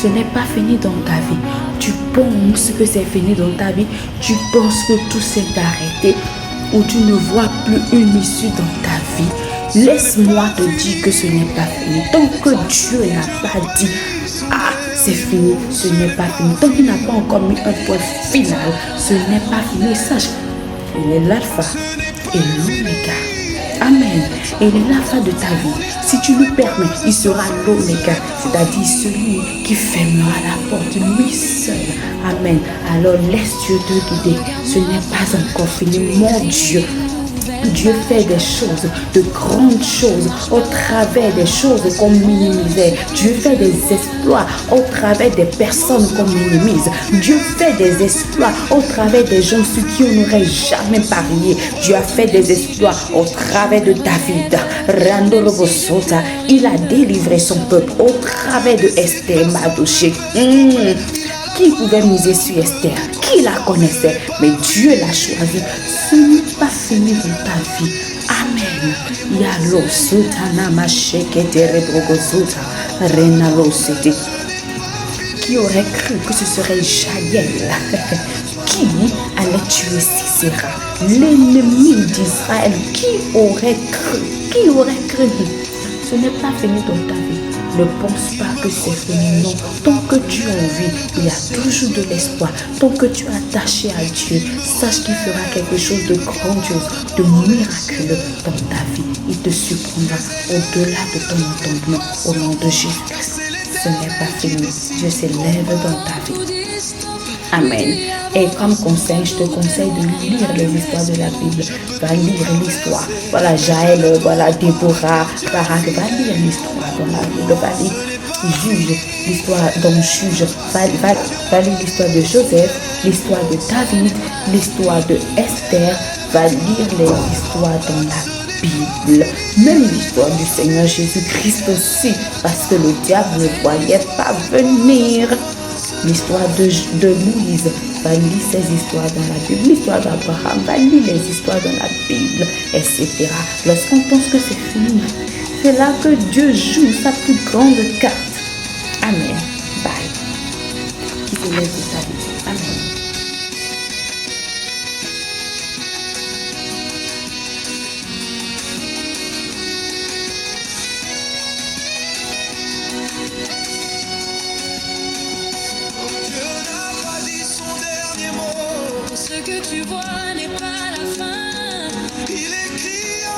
ce n'est pas fini dans ta vie. Tu penses que c'est fini dans ta vie. Tu penses que tout s'est arrêté ou tu ne vois plus une issue dans ta vie. Laisse-moi te dire que ce n'est pas fini. Tant que Dieu n'a pas dit « Ah, c'est fini », ce n'est pas fini. Tant qu'il n'a pas encore mis un point final, ce n'est pas fini. Sache, il est l'alpha et l'oméga. Amen. Et il est l'alpha de ta vie. Si tu lui permets, il sera l'oméga, c'est-à-dire celui qui fermera la porte, lui seul. Amen. Alors laisse Dieu te guider. Ce n'est pas encore fini, mon Dieu. Dieu fait des choses, de grandes choses, au travers des choses qu'on minimisait. Dieu fait des exploits au travers des personnes qu'on minimise. Dieu fait des exploits au travers des gens sur qui on n'aurait jamais parié. Dieu a fait des exploits au travers de David. Il a délivré son peuple au travers de Esther Mardoché. Qui pouvait miser sur Esther? Qui la connaissait? Mais Dieu l'a choisi. Ce n'est pas fini dans ta vie. Amen. Yalo sutana mashekete rebrogozuta renalo sete. Qui aurait cru que ce serait Jaël qui allait tuer Sisera, l'ennemi d'Israël? Qui aurait cru? Qui aurait cru? Ce n'est pas fini dans ta vie. Ne pense pas que c'est fini, non. Tant que tu en vis, il y a toujours de l'espoir. Tant que tu es attaché à Dieu, sache qu'il fera quelque chose de grandiose, de miraculeux dans ta vie. Il te surprendra au-delà de ton entendement au nom de Jésus-Christ. Ce n'est pas fini. Dieu s'élève dans ta vie. Amen. Et comme conseil, je te conseille de lire les histoires de la Bible. Va lire l'histoire. Voilà Jaël, voilà Déborah, Barak. Va lire l'histoire dans la Bible. Va lire Juge, l'histoire d'un juge. Va lire l'histoire de Joseph, l'histoire de David, l'histoire de Esther. Va lire les histoires dans la Bible. Même l'histoire du Seigneur Jésus-Christ aussi. Parce que le diable ne voyait pas venir. L'histoire de Moïse, va lire ces histoires dans la Bible. L'histoire d'Abraham, va lire les histoires dans la Bible, etc. Lorsqu'on pense que c'est fini, c'est là que Dieu joue sa plus grande carte. Amen. Bye. Qui te laisse de ta vie. Amen. Ce que tu vois